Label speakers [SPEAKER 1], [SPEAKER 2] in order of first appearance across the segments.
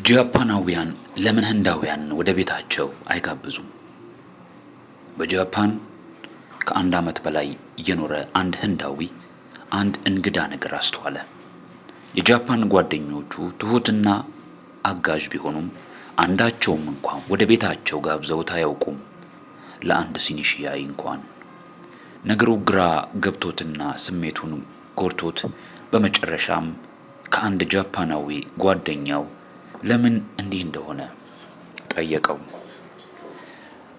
[SPEAKER 1] ጃፓናውያን ለምን ህንዳውያን ወደ ቤታቸው አይጋብዙም? በጃፓን ከአንድ ዓመት በላይ የኖረ አንድ ህንዳዊ አንድ እንግዳ ነገር አስተዋለ። የጃፓን ጓደኞቹ ትሁትና አጋዥ ቢሆኑም አንዳቸውም እንኳን ወደ ቤታቸው ጋብዘውት አያውቁም። ለአንድ ሲኒ ሻይ እንኳን። ነገሩ ግራ ገብቶትና ስሜቱን ጎርቶት በመጨረሻም ከአንድ ጃፓናዊ ጓደኛው ለምን እንዲህ እንደሆነ ጠየቀው።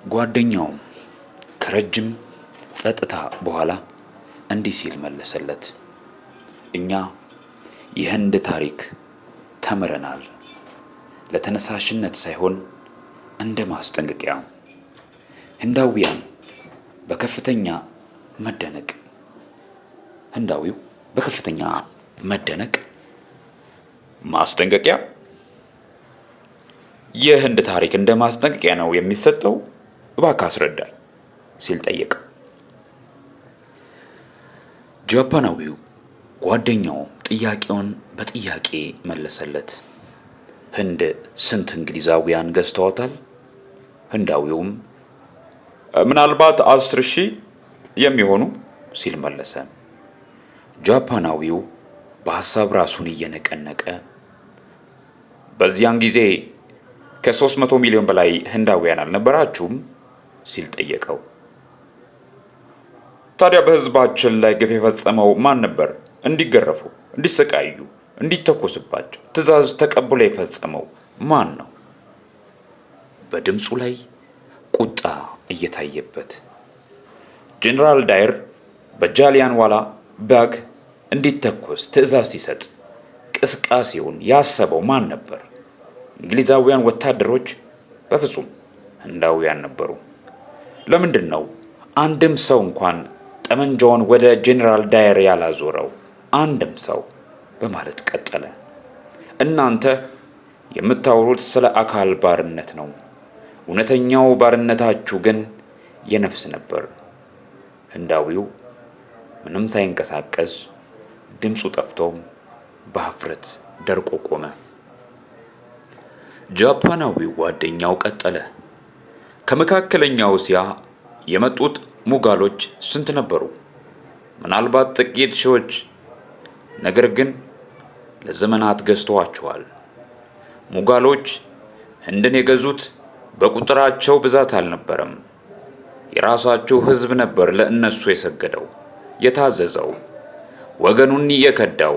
[SPEAKER 1] ጓደኛውም ከረጅም ጸጥታ በኋላ እንዲህ ሲል መለሰለት። እኛ የህንድ ታሪክ ተምረናል፣ ለተነሳሽነት ሳይሆን እንደ ማስጠንቀቂያ። ህንዳዊው በከፍተኛ መደነቅ ማስጠንቀቂያ? የህንድ ታሪክ እንደ ማስጠንቀቂያ ነው የሚሰጠው? እባክህ አስረዳኝ ሲል ጠየቀ። ጃፓናዊው ጓደኛው ጥያቄውን በጥያቄ መለሰለት። ህንድ ስንት እንግሊዛውያን ገዝተዋታል? ህንዳዊውም ምናልባት 10,000 የሚሆኑ ሲል መለሰ። ጃፓናዊው በሐሳብ ራሱን እየነቀነቀ በዚያን ጊዜ ከ300 ሚሊዮን በላይ ህንዳውያን አልነበራችሁም ሲል ጠየቀው። ታዲያ በህዝባችን ላይ ግፍ የፈጸመው ማን ነበር? እንዲገረፉ፣ እንዲሰቃዩ፣ እንዲተኮስባቸው ትዕዛዝ ተቀብሎ የፈጸመው ማን ነው? በድምፁ ላይ ቁጣ እየታየበት ጄኔራል ዳየር በጃሊያንዋላ ባግ እንዲተኮስ ትዕዛዝ ሲሰጥ ቅስቃሴውን ያሰበው ማን ነበር? እንግሊዛውያን ወታደሮች? በፍጹም ህንዳውያን ነበሩ። ለምንድን ነው አንድም ሰው እንኳን ጠመንጃውን ወደ ጄኔራል ዳየር ያላዞረው? አንድም ሰው በማለት ቀጠለ። እናንተ የምታወሩት ስለ አካል ባርነት ነው። እውነተኛው ባርነታችሁ ግን የነፍስ ነበር። ህንዳዊው ምንም ሳይንቀሳቀስ ድምፁ ጠፍቶ በሀፍረት ደርቆ ቆመ። ጃፓናዊው ጓደኛው ቀጠለ። ከመካከለኛው እስያ የመጡት ሙጋሎች ስንት ነበሩ? ምናልባት ጥቂት ሺዎች፣ ነገር ግን ለዘመናት ገዝተዋቸዋል። ሙጋሎች ህንድን የገዙት በቁጥራቸው ብዛት አልነበረም። የራሳቸው ህዝብ ነበር ለእነሱ የሰገደው፣ የታዘዘው፣ ወገኑን የከዳው፣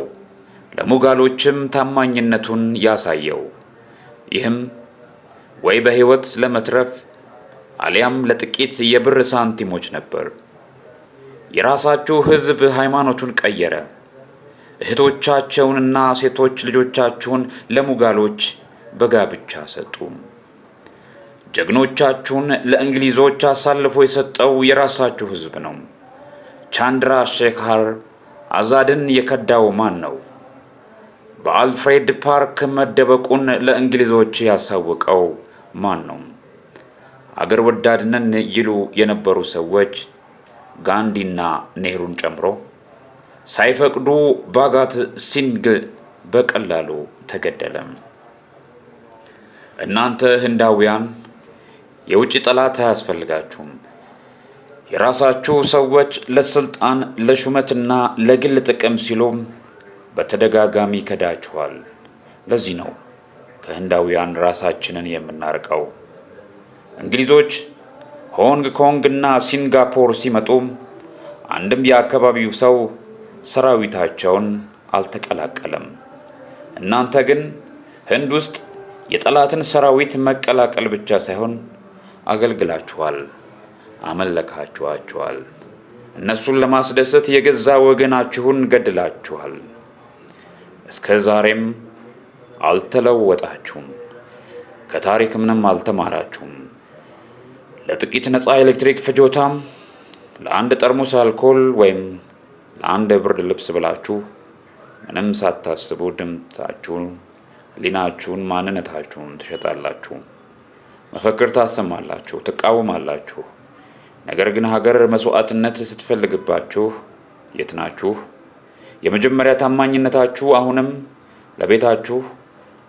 [SPEAKER 1] ለሙጋሎችም ታማኝነቱን ያሳየው። ይህም ወይ በህይወት ለመትረፍ አሊያም ለጥቂት የብር ሳንቲሞች ነበር። የራሳቸው ህዝብ ሃይማኖቱን ቀየረ። እህቶቻቸውንና ሴቶች ልጆቻቸውን ለሙጋሎች በጋብቻ ሰጡ። ጀግኖቻቸውን ለእንግሊዞች አሳልፎ የሰጠው የራሳቸው ህዝብ ነው። ቻንድራ ሼካር አዛድን የከዳው ማን ነው? በአልፍሬድ ፓርክ መደበቁን ለእንግሊዞች ያሳወቀው ማን ነው? አገር ወዳድነን ይሉ የነበሩ ሰዎች ጋንዲና ኔህሩን ጨምሮ ሳይፈቅዱ ባጋት ሲንግ በቀላሉ ተገደለ። እናንተ ህንዳውያን የውጭ ጠላት አያስፈልጋችሁም። የራሳችሁ ሰዎች ለስልጣን፣ ለሹመትና ለግል ጥቅም ሲሉ በተደጋጋሚ ከዳችኋል። ለዚህ ነው ከህንዳውያን ራሳችንን የምናርቀው። እንግሊዞች ሆንግ ኮንግ እና ሲንጋፖር ሲመጡ አንድም የአካባቢው ሰው ሰራዊታቸውን አልተቀላቀለም። እናንተ ግን ህንድ ውስጥ የጠላትን ሰራዊት መቀላቀል ብቻ ሳይሆን አገልግላችኋል፣ አመለካችኋቸዋል። እነሱን ለማስደሰት የገዛ ወገናችሁን ገድላችኋል። እስከ ዛሬም አልተለወጣችሁም። ከታሪክ ምንም አልተማራችሁም። ለጥቂት ነፃ ኤሌክትሪክ ፍጆታም፣ ለአንድ ጠርሙስ አልኮል ወይም ለአንድ ብርድ ልብስ ብላችሁ ምንም ሳታስቡ ድምታችሁን፣ ሊናችሁን፣ ማንነታችሁን ትሸጣላችሁ። መፈክር ታሰማላችሁ፣ ትቃወማላችሁ። ነገር ግን ሀገር መስዋዕትነት ስትፈልግባችሁ የት ናችሁ? የመጀመሪያ ታማኝነታችሁ አሁንም ለቤታችሁ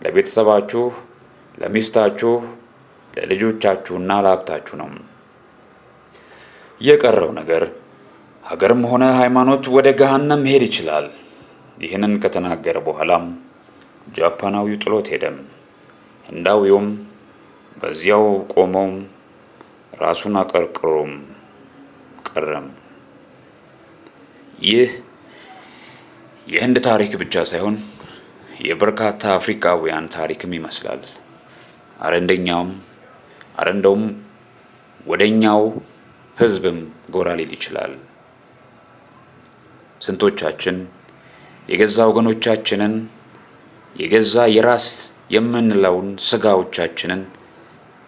[SPEAKER 1] ለቤተሰባችሁ፣ ለሚስታችሁ፣ ለልጆቻችሁና ለሀብታችሁ ነው። የቀረው ነገር ሀገርም ሆነ ሃይማኖት ወደ ገሃነም መሄድ ይችላል። ይህንን ከተናገረ በኋላም ጃፓናዊው ጥሎት ሄደም። ህንዳዊውም በዚያው ቆመው ራሱን አቀርቅሮም ቀረም። ይህ የህንድ ታሪክ ብቻ ሳይሆን የበርካታ አፍሪካውያን ታሪክም ይመስላል። እንደውም ወደኛው ህዝብም ጎራ ሊል ይችላል። ስንቶቻችን የገዛ ወገኖቻችንን የገዛ የራስ የምንለውን ስጋዎቻችንን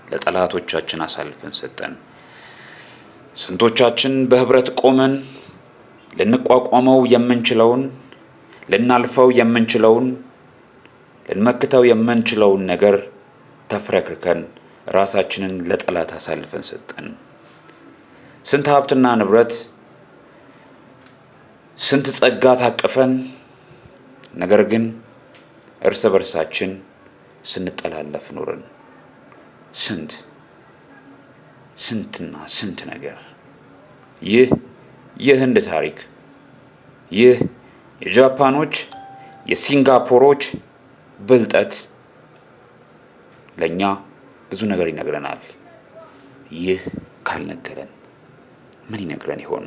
[SPEAKER 1] ለጠላቶቻችን አሳልፈን ሰጠን? ስንቶቻችን በህብረት ቆመን ልንቋቋመው የምንችለውን ልናልፈው የምንችለውን ልንመክተው የምንችለውን ነገር ተፍረክርከን ራሳችንን ለጠላት አሳልፈን ሰጠን? ስንት ሀብትና ንብረት ስንት ጸጋ ታቀፈን፣ ነገር ግን እርስ በርሳችን ስንጠላለፍ ኖርን። ስንትና ስንት ነገር። ይህ የህንድ ታሪክ፣ ይህ የጃፓኖች የሲንጋፖሮች ብልጠት ለኛ ብዙ ነገር ይነግረናል። ይህ ካልነገረን ምን ይነግረን ይሆን?